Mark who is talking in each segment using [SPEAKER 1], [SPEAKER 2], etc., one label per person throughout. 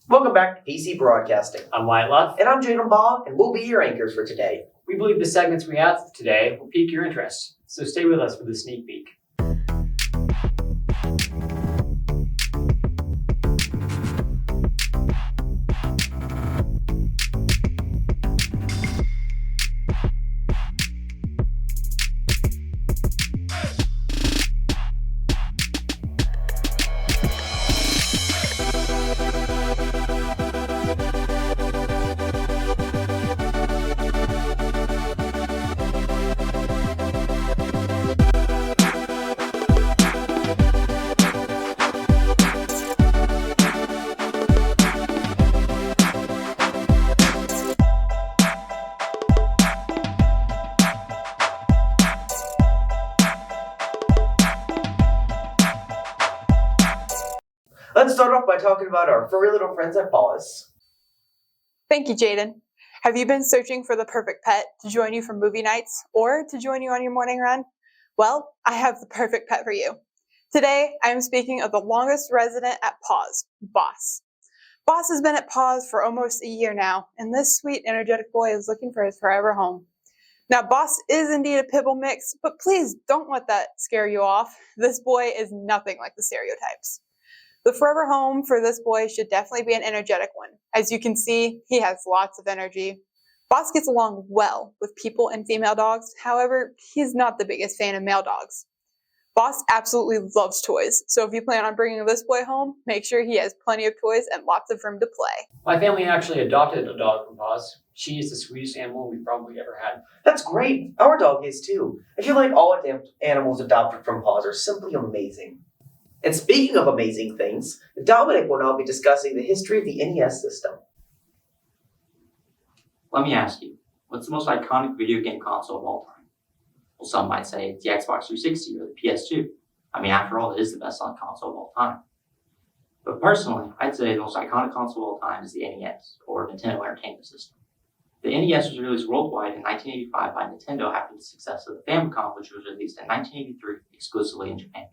[SPEAKER 1] Welcome back to PC Broadcasting.
[SPEAKER 2] I'm Wyatt,
[SPEAKER 1] And I'm Jalen Baugh, and we'll be your anchors for today.
[SPEAKER 2] We believe the segments we have today will pique your interest, so stay with us for the sneak peek.
[SPEAKER 1] Let's start off by talking about our furry little friends at PAWS.
[SPEAKER 3] Thank you, Jaden. Have you been searching for the perfect pet to join you for movie nights or to join you on your morning run? Well, I have the perfect pet for you. Today, I am speaking of the longest resident at PAWS, Boss. Boss has been at PAWS for almost a year now, and this sweet, energetic boy is looking for his forever home. Now, Boss is indeed a pitbull mix, but please don't let that scare you off. This boy is nothing like the stereotypes. The forever home for this boy should definitely be an energetic one. As you can see, he has lots of energy. Boss gets along well with people and female dogs. However, he's not the biggest fan of male dogs. Boss absolutely loves toys, so if you plan on bringing this boy home, make sure he has plenty of toys and lots of room to play.
[SPEAKER 2] My family actually adopted a dog from PAWS. She is the sweetest animal we've probably ever had.
[SPEAKER 1] That's great. Our dog is too. I feel like all animals adopted from PAWS are simply amazing. And speaking of amazing things, Dominick will now be discussing the history of the NES system.
[SPEAKER 4] Let me ask you, what's the most iconic video game console of all time? Well, some might say it's the Xbox 360 or the PS2. I mean, after all, it is the best-selling console of all time. But personally, I'd say the most iconic console of all time is the NES, or Nintendo Entertainment System. The NES was released worldwide in 1985 by Nintendo after the success of the Famicom, which was released in 1983 exclusively in Japan.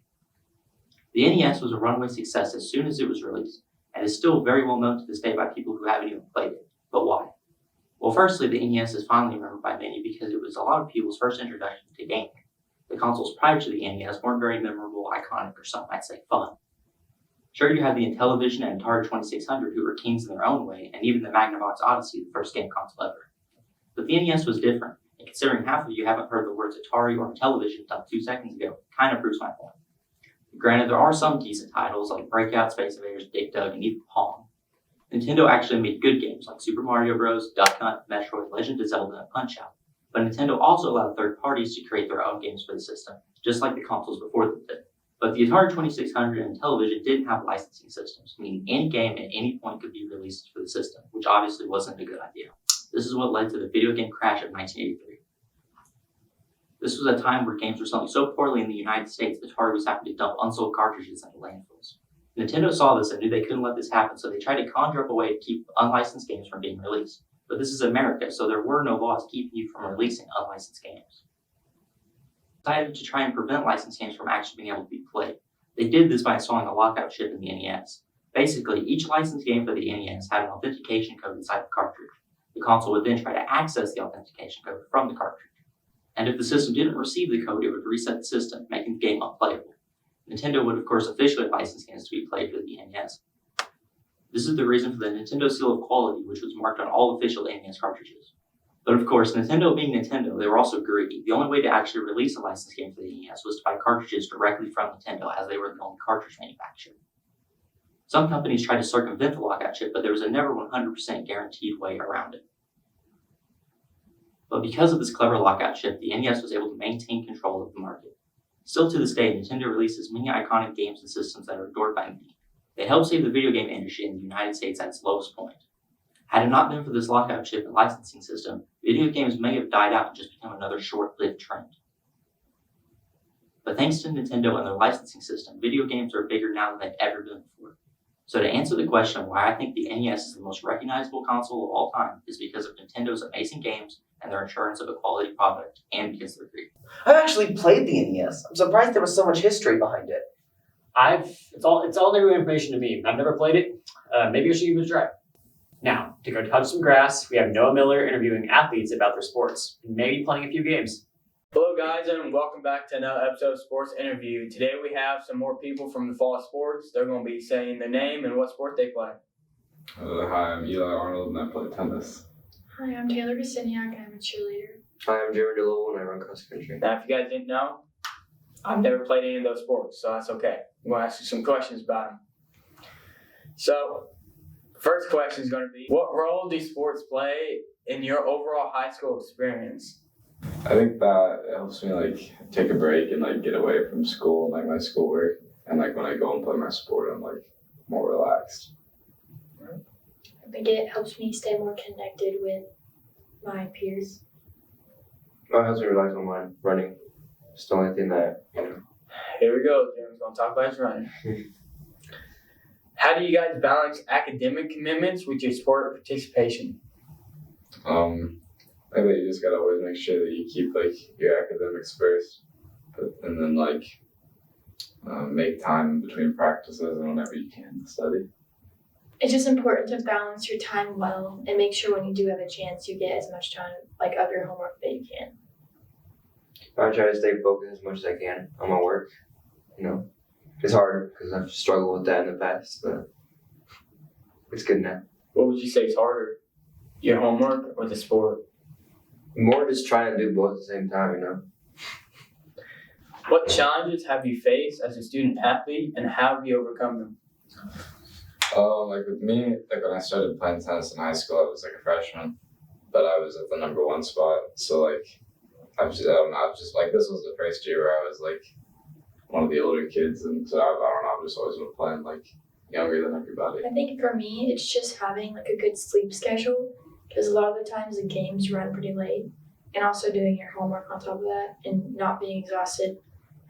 [SPEAKER 4] The NES was a runaway success as soon as it was released, and is still very well known to this day by people who haven't even played it. But why? Well, firstly, the NES is fondly remembered by many because it was a lot of people's first introduction to gaming. The consoles prior to the NES weren't very memorable, iconic, or some might say fun. Sure, you had the Intellivision and Atari 2600 who were kings in their own way, and even the Magnavox Odyssey, the first game console ever. But the NES was different, and considering half of you haven't heard the words Atari or Intellivision until 2 seconds ago, kind of proves my point. Granted, there are some decent titles like Breakout, Space Invaders, Dig Dug, and even Pong. Nintendo actually made good games like Super Mario Bros., Duck Hunt, Metroid, Legend of Zelda, and Punch-Out! But Nintendo also allowed third parties to create their own games for the system, just like the consoles before them did. But the Atari 2600 and Intellivision didn't have licensing systems, meaning any game at any point could be released for the system, which obviously wasn't a good idea. This is what led to the video game crash of 1983. This was a time where games were selling so poorly in the United States that Atari was having to dump unsold cartridges into landfills. Nintendo saw this and knew they couldn't let this happen, so they tried to conjure up a way to keep unlicensed games from being released. But this is America, so there were no laws keeping you from releasing unlicensed games. They decided to try and prevent licensed games from actually being able to be played. They did this by installing a lockout chip in the NES. Basically, each licensed game for the NES had an authentication code inside the cartridge. The console would then try to access the authentication code from the cartridge. And if the system didn't receive the code, it would reset the system, making the game unplayable. Nintendo would, of course, officially license games to be played for the NES. This is the reason for the Nintendo seal of quality, which was marked on all official NES cartridges. But of course, Nintendo being Nintendo, they were also greedy. The only way to actually release a licensed game for the NES was to buy cartridges directly from Nintendo, as they were the only cartridge manufacturer. Some companies tried to circumvent the lockout chip, but there was a never 100% guaranteed way around it. But because of this clever lockout chip, the NES was able to maintain control of the market. Still to this day, Nintendo releases many iconic games and systems that are adored by many. They helped save the video game industry in the United States at its lowest point. Had it not been for this lockout chip and licensing system, video games may have died out and just become another short-lived trend. But thanks to Nintendo and their licensing system, video games are bigger now than they've ever been before. So to answer the question of why I think the NES is the most recognizable console of all time is because of Nintendo's amazing games and their assurance of a quality product, and because they're free.
[SPEAKER 1] I've actually played the NES. I'm surprised there was so much history behind it.
[SPEAKER 2] It's all new information to me. I've never played it. maybe I should give it a try. Now, to go touch some grass, we have Noah Miller interviewing athletes about their sports and maybe playing a few games.
[SPEAKER 5] Hello guys, and welcome back to another episode of Sports Interview. Today we have some more people from the fall sports. They're going to be saying their name and what sport they play.
[SPEAKER 6] Hi, I'm Eli Arnold and I play tennis.
[SPEAKER 7] Hi, I'm Taylor Vasiniak and I'm a cheerleader.
[SPEAKER 8] Hi, I'm Jared DeLowell and I run cross country.
[SPEAKER 5] Now, if you guys didn't know, I've never played any of those sports, so that's okay. I'm going to ask you some questions about them. So, first question is going to be, what role do sports play in your overall high school experience?
[SPEAKER 6] I think that it helps me like take a break and like get away from school and like my schoolwork, and like when I go and play my sport, I'm like more relaxed.
[SPEAKER 7] I think it helps me stay more connected with my peers.
[SPEAKER 8] My husband relies on mine running. It's the only thing that,
[SPEAKER 5] Here we go. Jeremy's going to talk about his running. How do you guys balance academic commitments with your sport participation?
[SPEAKER 6] I think you just gotta always make sure that you keep like your academics first, and then like make time between practices and whenever you can to study.
[SPEAKER 7] It's just important to balance your time well and make sure when you do have a chance you get as much time of your homework that you can.
[SPEAKER 8] I try to stay focused as much as I can on my work. It's hard because I've struggled with that in the past, but it's good now.
[SPEAKER 5] What would you say is harder, your homework or the sport?
[SPEAKER 8] More just trying to do both at the same time,
[SPEAKER 5] What challenges have you faced as a student athlete and how have you overcome them?
[SPEAKER 6] Like with me, like when I started playing tennis in high school, I was like a freshman, but I was at the number 1 spot. So like, I was just like, this was the first year where I was like one of the older kids, and so I don't know, I've just always been playing like younger than everybody.
[SPEAKER 7] I think for me, it's just having a good sleep schedule because a lot of the times the games run pretty late, and also doing your homework on top of that and not being exhausted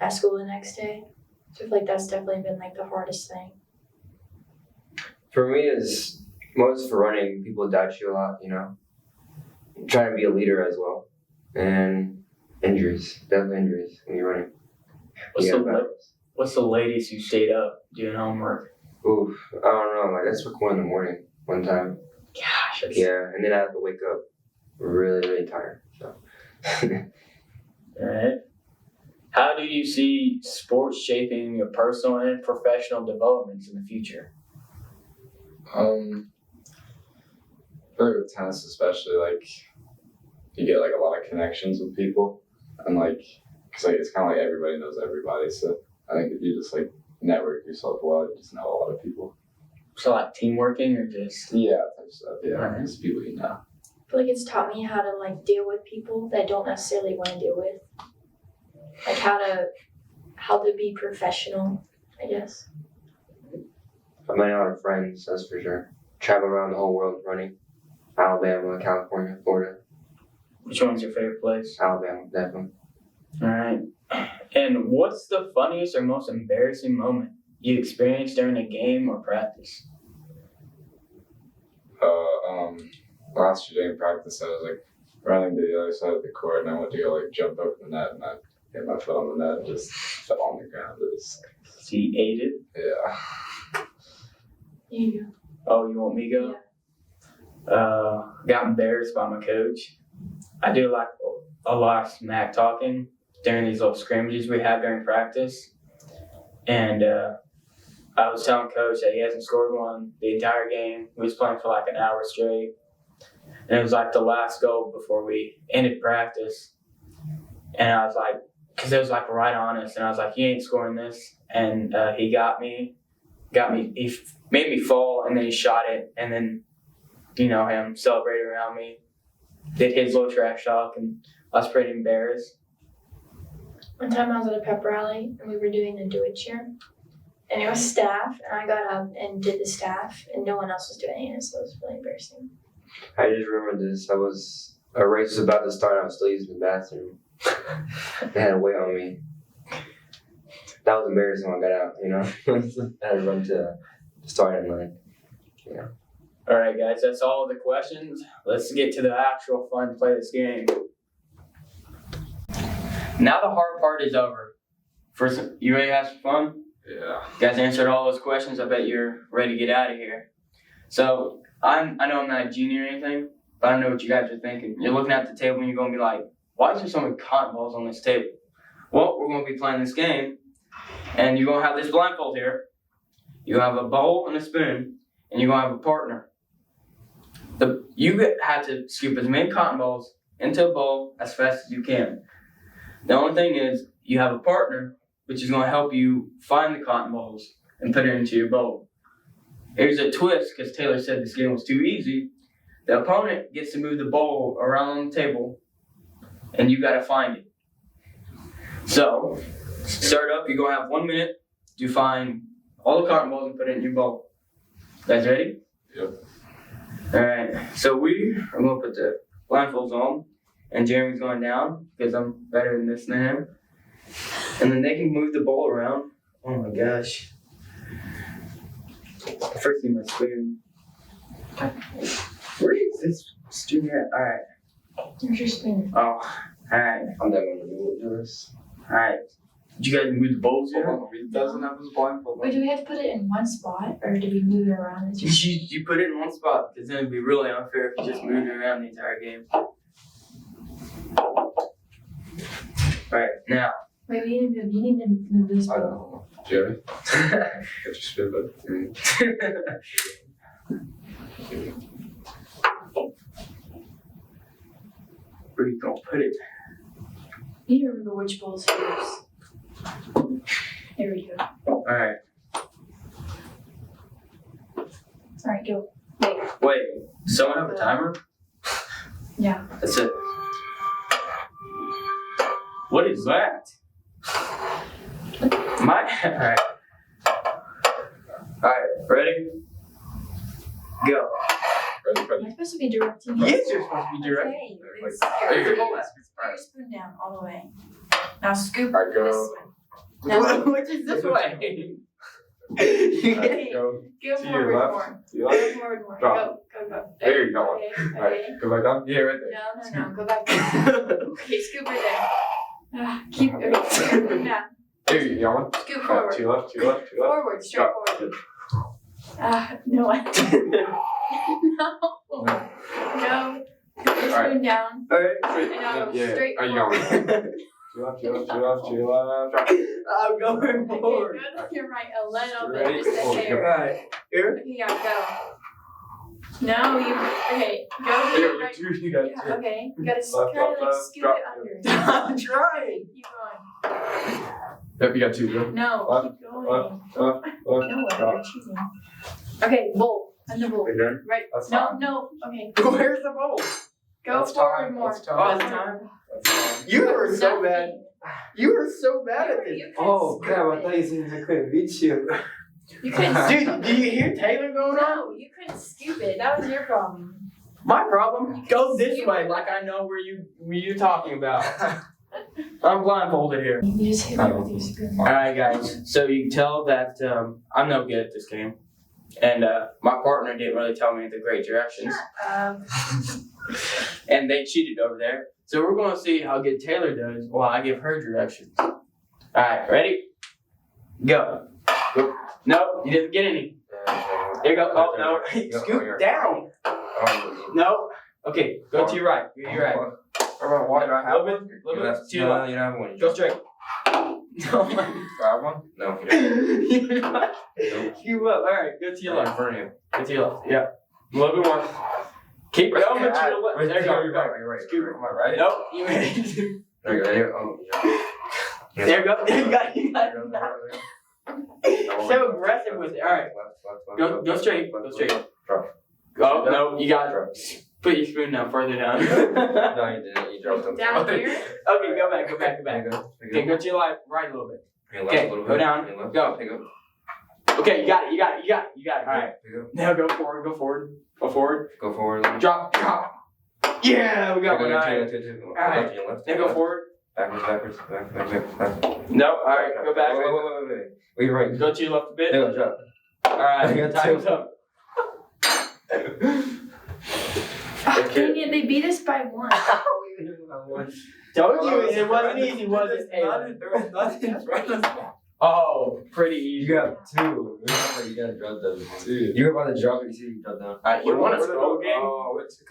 [SPEAKER 7] at school the next day. So I feel like that's definitely been the hardest thing.
[SPEAKER 8] For me, is most for running, people doubt you a lot, Trying to be a leader as well. And injuries, definitely injuries when you're running.
[SPEAKER 5] What's the latest you stayed up doing homework?
[SPEAKER 8] Oof, I don't know, that's like 1 in the morning one time.
[SPEAKER 5] Gosh.
[SPEAKER 8] Yeah, and then I have to wake up really, really tired. So.
[SPEAKER 5] Alright. How do you see sports shaping your personal and professional developments in the future?
[SPEAKER 6] I feel like with tennis especially, you get a lot of connections with people, and cause it's kind of like everybody knows everybody, so I think if you just network yourself well, you just know a lot of people.
[SPEAKER 5] So teamworking or just?
[SPEAKER 6] Yeah, type stuff, yeah,
[SPEAKER 5] Right.
[SPEAKER 6] just people you know.
[SPEAKER 7] I feel like it's taught me how to deal with people that I don't necessarily want to deal with. How to be professional, I guess.
[SPEAKER 8] I've made a lot of friends, that's for sure. Travel around the whole world running. Alabama, California, Florida.
[SPEAKER 5] Which one's your favorite place?
[SPEAKER 8] Alabama, definitely.
[SPEAKER 5] Alright. And what's the funniest or most embarrassing moment you experienced during a game or practice?
[SPEAKER 6] Last year during practice, I was running to the other side of the court, and I went to go jump over the net, and I hit my foot on the net and just fell on the ground. It was,
[SPEAKER 5] So you ate it?
[SPEAKER 6] yeah.
[SPEAKER 7] There you go.
[SPEAKER 5] Oh, you want me to go? Got embarrassed by my coach. I do a lot of smack talking during these little scrimmages we have during practice. And I was telling coach that he hasn't scored one the entire game. We was playing for an hour straight. And it was the last goal before we ended practice. And I was because it was right on us. And I was you ain't scoring this. And he got me, he made me fall, and then he shot it. And then, him celebrated around me, did his little trash talk, and I was pretty embarrassed.
[SPEAKER 7] One time I was at a pep rally and we were doing the do it cheer. And it was staff, and I got up and did the staff, and no one else was doing it, so it was really embarrassing.
[SPEAKER 8] I just remember this. A race was about to start. I was still using the bathroom. They had to wait on me. That was embarrassing when I got out, I had to run to the starting line. Yeah.
[SPEAKER 5] All right, guys, that's all the questions. Let's get to the actual fun play of this game. Now the hard part is over. First, you ready to have some fun?
[SPEAKER 6] Yeah.
[SPEAKER 5] You guys answered all those questions. I bet you're ready to get out of here. So I know I'm not a junior or anything, but I know what you guys are thinking. You're looking at the table and you're going to be like, why is there so many cotton balls on this table? Well, we're going to be playing this game, and you're going to have this blindfold here. You have a bowl and a spoon, and you're going to have a partner. You have to scoop as many cotton balls into a bowl as fast as you can. The only thing is, you have a partner, which is going to help you find the cotton balls and put it into your bowl. Here's a twist, because Taylor said this game was too easy. The opponent gets to move the bowl around on the table, and you got to find it. So, start up. You're going to have 1 minute to find all the cotton balls and put it in your bowl. Guys ready?
[SPEAKER 6] Yep.
[SPEAKER 5] Alright, so we are going to put the blindfolds on, and Jeremy's going down, because I'm better than this than him. And then they can move the bowl around. Oh my gosh. I first need my spoon. Where is this spoon at? Alright.
[SPEAKER 7] There's your spoon.
[SPEAKER 5] Oh, alright.
[SPEAKER 8] I'm definitely gonna do this.
[SPEAKER 5] Alright. Did you guys move the bowls yet?
[SPEAKER 6] He doesn't have his blindfold.
[SPEAKER 7] Wait, do we have to put it in one spot, or do we move it around?
[SPEAKER 5] You put it in one spot, because then it'd be really unfair if you just moved it around the entire game. Alright, now.
[SPEAKER 7] Wait, we need to move this
[SPEAKER 6] I don't
[SPEAKER 7] bowl.
[SPEAKER 6] know. Jerry? Get your spin back.
[SPEAKER 5] Where you gonna put it?
[SPEAKER 7] You need to remember which bowls to use. There we go.
[SPEAKER 5] Alright.
[SPEAKER 7] Alright, go.
[SPEAKER 5] Wait, does someone have a timer?
[SPEAKER 7] Yeah.
[SPEAKER 5] That's it. What is that? Alright. Alright, ready? Go.
[SPEAKER 6] Ready?
[SPEAKER 7] Am I supposed to be directing you?
[SPEAKER 5] Yes, you're supposed to be direct.
[SPEAKER 7] Okay.
[SPEAKER 6] Like,
[SPEAKER 7] Put
[SPEAKER 6] here.
[SPEAKER 7] your spoon down all the way. Now scoop
[SPEAKER 6] Alright, go.
[SPEAKER 7] this way. Now
[SPEAKER 5] Which is this way?
[SPEAKER 7] Okay.
[SPEAKER 6] Go.
[SPEAKER 7] Go
[SPEAKER 6] To your
[SPEAKER 7] forward
[SPEAKER 6] left.
[SPEAKER 7] more.
[SPEAKER 6] To your
[SPEAKER 7] Go
[SPEAKER 6] left.
[SPEAKER 7] forward more.
[SPEAKER 6] Drop.
[SPEAKER 7] Go.
[SPEAKER 6] There you go.
[SPEAKER 7] Okay.
[SPEAKER 6] Alright, go back down. Yeah, right there.
[SPEAKER 7] No. Go back down. Okay, scoop right there. Keep okay, put your spoon down.
[SPEAKER 6] There you go.
[SPEAKER 7] Scoop
[SPEAKER 6] Alright,
[SPEAKER 7] forward.
[SPEAKER 6] to your left, to your left, to your left.
[SPEAKER 7] Forward, straight forward. No. No. Put your spoon down.
[SPEAKER 5] Alright.
[SPEAKER 7] And now go
[SPEAKER 6] Yeah.
[SPEAKER 7] straight
[SPEAKER 6] Are you
[SPEAKER 7] forward.
[SPEAKER 6] going? To your left, to your left, to your left, to your left. Drop.
[SPEAKER 5] I'm going forward.
[SPEAKER 7] Okay, go to your right a little
[SPEAKER 6] Straight
[SPEAKER 7] bit, just a
[SPEAKER 6] forward.
[SPEAKER 7] hair.
[SPEAKER 5] Alright. Here?
[SPEAKER 7] Okay, yeah, go. No, you. Okay, go to
[SPEAKER 6] Here,
[SPEAKER 7] your
[SPEAKER 6] you
[SPEAKER 7] right.
[SPEAKER 6] two, you got
[SPEAKER 7] Yeah,
[SPEAKER 6] two.
[SPEAKER 7] okay. You gotta
[SPEAKER 6] Left,
[SPEAKER 7] kind of
[SPEAKER 6] left,
[SPEAKER 7] like
[SPEAKER 6] left,
[SPEAKER 7] scoop
[SPEAKER 6] drop.
[SPEAKER 7] it under.
[SPEAKER 5] I'm trying.
[SPEAKER 7] Keep going.
[SPEAKER 6] Yep, you got two, go.
[SPEAKER 7] No,
[SPEAKER 6] Left,
[SPEAKER 7] keep going.
[SPEAKER 6] left, left.
[SPEAKER 7] No, you're cheating. Okay, bowl. And the bowl.
[SPEAKER 6] We're done?
[SPEAKER 7] Right.
[SPEAKER 6] That's
[SPEAKER 7] No,
[SPEAKER 6] fine.
[SPEAKER 7] no. Okay.
[SPEAKER 5] Where's the bowl?
[SPEAKER 7] Go
[SPEAKER 6] That's
[SPEAKER 7] forward
[SPEAKER 6] time,
[SPEAKER 7] more.
[SPEAKER 6] that's time.
[SPEAKER 5] Oh, that's time?
[SPEAKER 6] That's fine.
[SPEAKER 5] You were so
[SPEAKER 7] Nothing.
[SPEAKER 5] bad. You were so bad at this.
[SPEAKER 7] You couldn't scoop it.
[SPEAKER 8] you saying I couldn't beat you.
[SPEAKER 7] You couldn't
[SPEAKER 5] Dude, do you hear Taylor going on?
[SPEAKER 7] No, you couldn't scoop it. That was your problem.
[SPEAKER 5] My problem? Go this way, like I know where you're talking about. I'm blindfolded here.
[SPEAKER 7] You just hit me with your spoon.
[SPEAKER 5] Alright guys, so you can tell that I'm no good at this game. And my partner didn't really tell me the great directions. And they cheated over there. So we're gonna see how good Taylor does while I give her directions. Alright, ready? Go. No, you didn't get any. There you go. Oh no. Scoop down. No. Okay, go to your right. Go to your right.
[SPEAKER 6] Why do I have one?
[SPEAKER 5] A little bit to your left.
[SPEAKER 8] you don't have one.
[SPEAKER 5] Go straight. No.
[SPEAKER 6] Do I have one?
[SPEAKER 8] No, you don't.
[SPEAKER 5] You're not. You up. Alright, go to your
[SPEAKER 8] In
[SPEAKER 5] left.
[SPEAKER 8] front of you.
[SPEAKER 5] Go to your left. Yeah. A little bit more. Keep going to your left. There you go.
[SPEAKER 6] You're right, you're right.
[SPEAKER 5] Scoop.
[SPEAKER 6] Am I right?
[SPEAKER 5] Nope. You made it.
[SPEAKER 8] There you go. Oh, yeah.
[SPEAKER 5] There you go. You got it. So aggressive with it. Alright. Go straight. Go straight.
[SPEAKER 6] Drop.
[SPEAKER 5] Go. No, you got it. Put your spoon now further down.
[SPEAKER 8] No, you didn't. You dropped them.
[SPEAKER 7] Down here?
[SPEAKER 5] Okay, go back.
[SPEAKER 8] There you go.
[SPEAKER 5] Okay, go to your left, right a little bit.
[SPEAKER 8] Your left
[SPEAKER 5] Okay,
[SPEAKER 8] a little
[SPEAKER 5] go
[SPEAKER 8] bit.
[SPEAKER 5] down.
[SPEAKER 8] Your left.
[SPEAKER 5] Go.
[SPEAKER 8] There you
[SPEAKER 5] Okay, you got it. Alright.
[SPEAKER 8] There you
[SPEAKER 5] Now go forward. Go forward.
[SPEAKER 8] go. Go forward.
[SPEAKER 5] Drop. Yeah, we got one.
[SPEAKER 8] Go
[SPEAKER 5] Alright.
[SPEAKER 8] to
[SPEAKER 5] Alright.
[SPEAKER 8] left, to your left.
[SPEAKER 5] Now go forward.
[SPEAKER 8] Backwards. Back.
[SPEAKER 5] No. Alright, go back.
[SPEAKER 8] Wait. Wait, you're right.
[SPEAKER 5] Go to your left a bit.
[SPEAKER 8] There you go, drop.
[SPEAKER 5] Alright,
[SPEAKER 8] I got
[SPEAKER 5] time's
[SPEAKER 8] two.
[SPEAKER 5] up.
[SPEAKER 7] Dang it, they beat us by one.
[SPEAKER 5] Told you it wasn't easy, was it?
[SPEAKER 6] There was nothing in front of us.
[SPEAKER 5] Oh, pretty easy.
[SPEAKER 8] You got two. Remember, you gotta drop those.
[SPEAKER 6] Two.
[SPEAKER 8] You were about to drop it, you see you drop down.
[SPEAKER 5] You want to throw game?
[SPEAKER 8] Oh, it's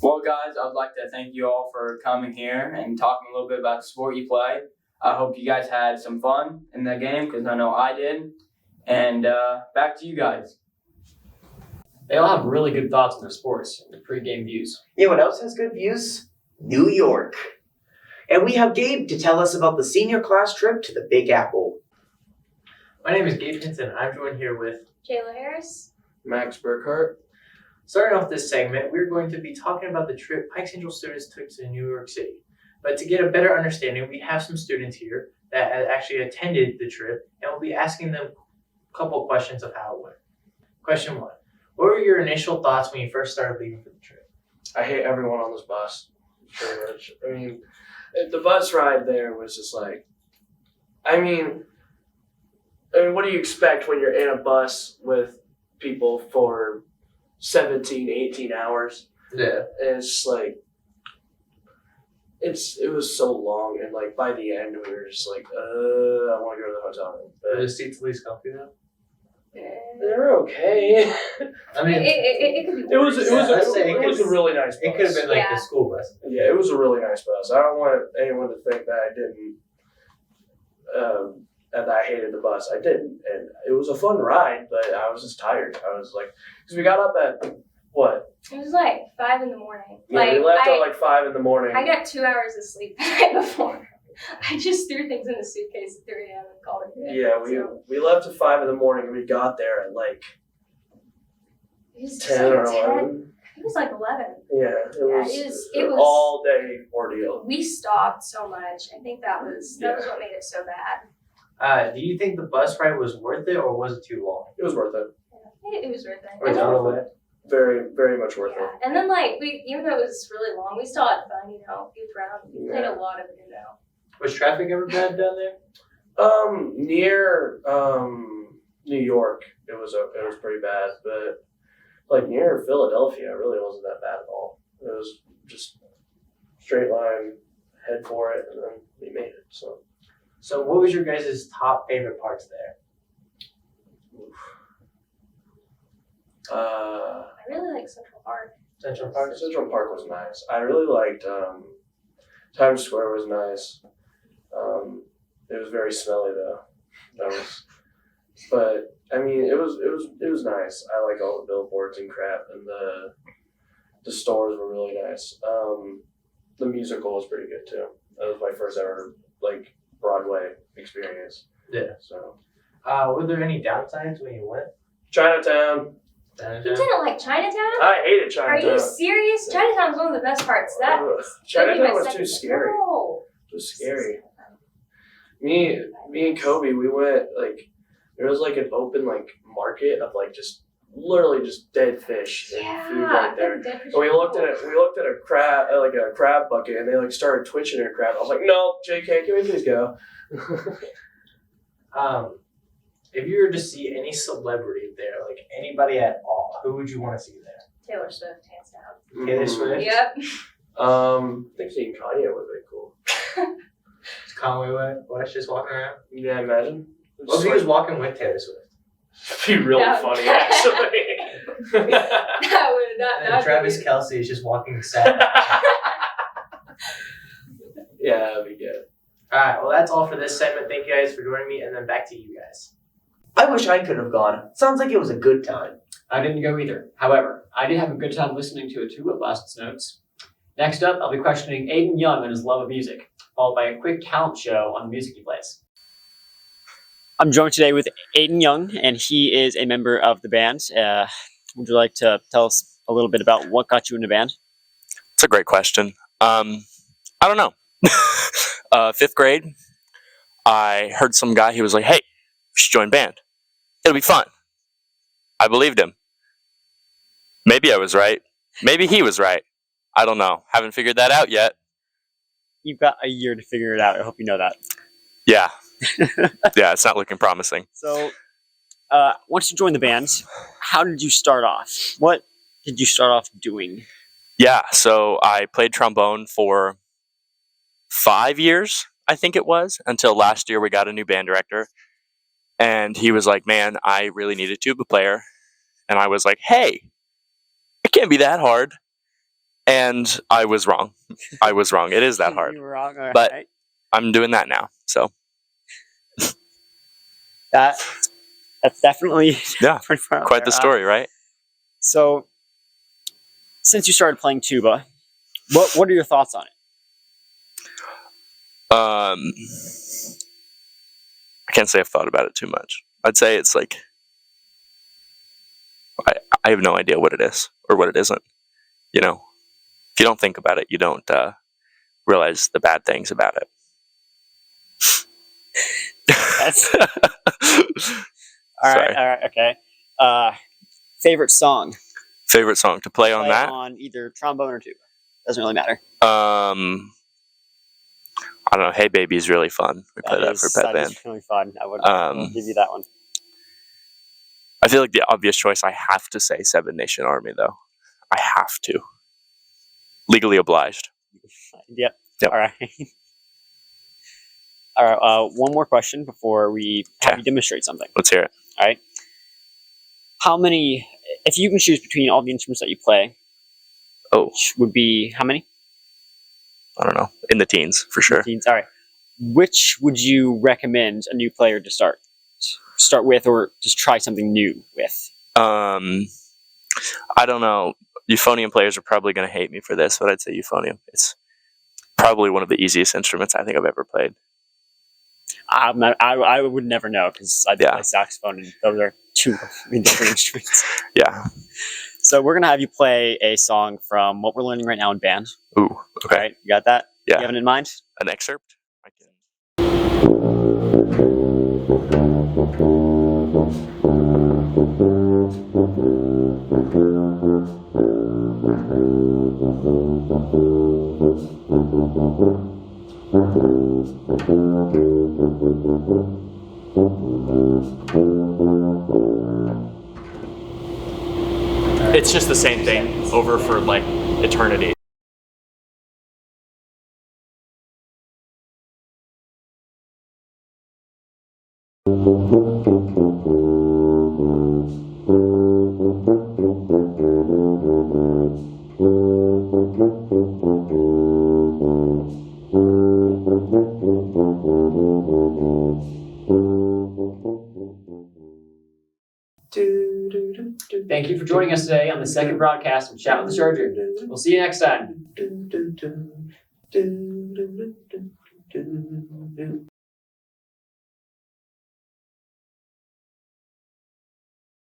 [SPEAKER 5] Well, guys, I would like to thank you all for coming here and talking a little bit about the sport you play. I hope you guys had some fun in that game, because I know I did. And back to you guys.
[SPEAKER 2] They all have really good thoughts on their sports and their pre-game views.
[SPEAKER 1] You know what else has good views? New York. And we have Gabe to tell us about the senior class trip to the Big Apple.
[SPEAKER 9] My name is Gabe Hinton. I'm joined here with
[SPEAKER 7] Jayla Harris.
[SPEAKER 5] Max Burkhart.
[SPEAKER 9] Starting off this segment, we're going to be talking about the trip Pike Central students took to New York City. But to get a better understanding, we have some students here that actually attended the trip, and we'll be asking them a couple questions of how it went. Question 1. What were your initial thoughts when you first started leaving for the trip?
[SPEAKER 10] I hate everyone on this bus, pretty much. I mean, the bus ride there was just like, I mean, what do you expect when you're in a bus with people for 17, 18 hours?
[SPEAKER 9] Yeah.
[SPEAKER 10] And it's just like, it was so long, and like by the end we were just like, I want to go to the hotel room.
[SPEAKER 9] Were
[SPEAKER 10] But
[SPEAKER 9] the seats at least comfy though?
[SPEAKER 10] they're okay.
[SPEAKER 9] I mean,
[SPEAKER 7] It could be
[SPEAKER 10] It was
[SPEAKER 9] Let's say
[SPEAKER 10] it was a really nice bus.
[SPEAKER 9] it could have been like
[SPEAKER 7] Yeah.
[SPEAKER 9] the school bus.
[SPEAKER 10] Yeah, it was a really nice bus. I don't want anyone to think that I didn't, that I hated the bus. I didn't, and it was a fun ride, but I was just tired. I was like, because we got up at what?
[SPEAKER 7] It was like 5 in the morning.
[SPEAKER 10] Yeah, we left at like 5 in the morning.
[SPEAKER 7] I got 2 hours of sleep the night before. I just threw things in the suitcase at 3 a.m. and called it good.
[SPEAKER 10] Yeah, we left at 5 in the morning. We got there at like
[SPEAKER 7] It was
[SPEAKER 10] 10 or
[SPEAKER 7] like
[SPEAKER 10] 11.
[SPEAKER 7] It was like 11.
[SPEAKER 10] Yeah,
[SPEAKER 7] Yeah,
[SPEAKER 10] it was
[SPEAKER 7] it
[SPEAKER 10] an
[SPEAKER 7] was-
[SPEAKER 10] all day ordeal.
[SPEAKER 7] We stopped so much. I think that was what made it so bad.
[SPEAKER 9] Do you think the bus ride was worth it, or was it too long?
[SPEAKER 10] It was worth it.
[SPEAKER 7] It was worth it.
[SPEAKER 9] Or
[SPEAKER 7] And
[SPEAKER 9] down
[SPEAKER 7] then-
[SPEAKER 9] the way?
[SPEAKER 10] Very, very much worth
[SPEAKER 7] yeah. And then like even though it was really long, we still had fun. Goofed around. We played a lot of it.
[SPEAKER 9] Was traffic ever bad down there?
[SPEAKER 10] it. Near New York, it was pretty bad, but like near Philadelphia, it really wasn't that bad at all. It was just straight line, head for it, and then we made it. So
[SPEAKER 9] So, what was your guys' top favorite parts there?
[SPEAKER 7] I really like Central Park.
[SPEAKER 9] Central Park.
[SPEAKER 10] Central Park was nice. I really liked Times Square was nice. It was very smelly though. But I mean, it was nice. I like all the billboards and crap, and the stores were really nice. The musical was pretty good too. That was my first ever like Broadway experience.
[SPEAKER 9] Yeah.
[SPEAKER 10] So
[SPEAKER 9] Were there any downsides when you went?
[SPEAKER 10] Chinatown.
[SPEAKER 7] You didn't like Chinatown?
[SPEAKER 10] I hated
[SPEAKER 7] Are
[SPEAKER 10] Chinatown.
[SPEAKER 7] you serious? Chinatown was one of the best parts. That
[SPEAKER 10] Ugh,
[SPEAKER 7] was that'd be
[SPEAKER 10] Chinatown
[SPEAKER 7] my
[SPEAKER 10] was
[SPEAKER 7] second-
[SPEAKER 10] too scary.
[SPEAKER 7] No.
[SPEAKER 10] It was scary. Me and Kobe, we went like there was like an open like market of like just literally just dead fish and food right there. And we looked at a crab like a crab bucket, and they like started twitching their crab. I was like, no, JK, can we please go?
[SPEAKER 9] If you were to see any celebrity there, like anybody at all, who would you want to see there?
[SPEAKER 7] Taylor Swift, hands down.
[SPEAKER 9] Taylor Swift?
[SPEAKER 7] Yep.
[SPEAKER 10] I think seeing Kanye would be cool.
[SPEAKER 9] Is Conway West just walking around?
[SPEAKER 10] Yeah, imagine.
[SPEAKER 9] What if he was walking with Taylor Swift?
[SPEAKER 10] It'd be really
[SPEAKER 7] That-
[SPEAKER 10] funny actually.
[SPEAKER 9] And
[SPEAKER 7] That
[SPEAKER 9] Travis Kelce is just walking sad.
[SPEAKER 10] Yeah, that'd be good.
[SPEAKER 9] Alright, well that's all for this segment. Thank you guys for joining me, and then back to you guys.
[SPEAKER 1] I wish I could have gone. Sounds like it was a good time.
[SPEAKER 2] I didn't go either. However, I did have a good time listening to a two of last notes. Next up, I'll be questioning Aiden Young on his love of music, followed by a quick talent show on the music he plays. I'm joined today with Aiden Young, and he is a member of the band. Would you like to tell us a little bit about what got you in the band?
[SPEAKER 11] It's a great question. I don't know. 5th grade, I heard some guy, he was like, hey, we should join band. It'll be fun. I believed him. Maybe I was right. Maybe he was right. I don't know. Haven't figured that out yet.
[SPEAKER 2] You've got a year to figure it out. I hope you know that.
[SPEAKER 11] Yeah. Yeah, it's not looking promising.
[SPEAKER 2] So, once you joined the band, how did you start off? What did you start off doing?
[SPEAKER 11] Yeah, so I played trombone for 5 years, I think it was, until last year we got a new band director. And he was like, man, I really need a tuba player. And I was like, hey, it can't be that hard. And I was wrong. I was wrong. It is that hard.
[SPEAKER 2] You were wrong. All
[SPEAKER 11] But
[SPEAKER 2] right.
[SPEAKER 11] I'm doing that now. So
[SPEAKER 2] That's definitely
[SPEAKER 11] yeah,
[SPEAKER 2] pretty far out
[SPEAKER 11] quite
[SPEAKER 2] there.
[SPEAKER 11] the story, right?
[SPEAKER 2] So, since you started playing tuba, what are your thoughts on it?
[SPEAKER 11] I can't say I've thought about it too much. I'd say it's like I have no idea what it is or what it isn't. You know, if you don't think about it, you don't realize the bad things about it.
[SPEAKER 2] That's all right. Okay. Favorite song?
[SPEAKER 11] Favorite song to play on that?
[SPEAKER 2] On either trombone or tuba. Doesn't really matter.
[SPEAKER 11] I don't know. Hey Baby is really fun. We play that for Pet Band.
[SPEAKER 2] Is really fun. I would give you that one.
[SPEAKER 11] I feel like the obvious choice, I have to say Seven Nation Army, though. I have to. Legally obliged.
[SPEAKER 2] Yep.
[SPEAKER 11] Yep.
[SPEAKER 2] All right. All right. One more question before we have you demonstrate something.
[SPEAKER 11] Let's hear it.
[SPEAKER 2] All right. How many, if you can choose between all the instruments that you play, which would be how many?
[SPEAKER 11] I don't know. In the teens, for sure.
[SPEAKER 2] Teens. All right. Which would you recommend a new player to start with, or just try something new with?
[SPEAKER 11] I don't know. Euphonium players are probably going to hate me for this, but I'd say euphonium. It's probably one of the easiest instruments I think I've ever played.
[SPEAKER 2] I would never know because I play saxophone, and those are two different instruments.
[SPEAKER 11] Yeah.
[SPEAKER 2] So we're gonna have you play a song from what we're learning right now in band.
[SPEAKER 11] Ooh. Okay.
[SPEAKER 2] All right, you got that?
[SPEAKER 11] Yeah.
[SPEAKER 2] You have it in mind?
[SPEAKER 11] An excerpt? I can. It's just the same thing over for like eternity.
[SPEAKER 2] Thank you for joining us today on the second broadcast of Chat with the Charger. We'll see you next time.